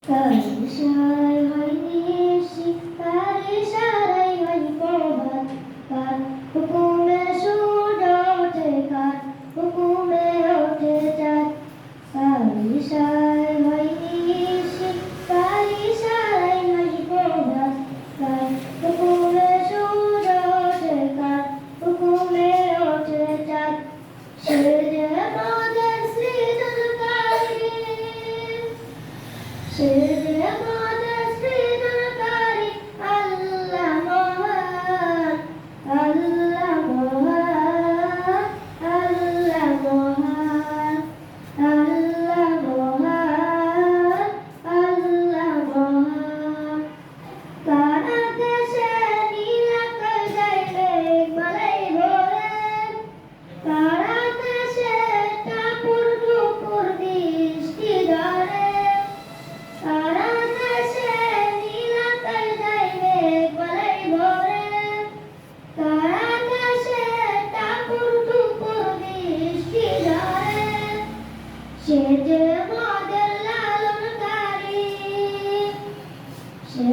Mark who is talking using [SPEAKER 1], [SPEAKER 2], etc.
[SPEAKER 1] তার ইশারায় হয় নিশি, তার ইশারায় হয় প্রভাত, কার হুকুমে সূর্য ওঠে, কার হুকুমে ওঠে চাঁদ। তার ইশারায় হয় নিশি, তার ইশারায় হয় প্রভাত, কার হুকুমে সূর্য ওঠে, কার হুকুমে ওঠে চাঁদ। সে যে আমাদের সৃজনকারী, সে যে আমাদের সৃজনকারী, আল্লাহ মহান, আল্লাহ মহান, আল্লাহ মহান, আল্লাহ মহান, আল্লাহ মহান। কার আকাশে নীল আকাশ যায় মেঘমালায় ভরে, কার আকাশে টাপুর টুপুর বৃষ্টি ঝরে, কার আকাশে নীল আকাশ যায় মেঘমালায় ভরে, কার আকাশে টাপুর টুপুর বৃষ্টি ঝরে। সে যে আমাদের লালনকারী, সে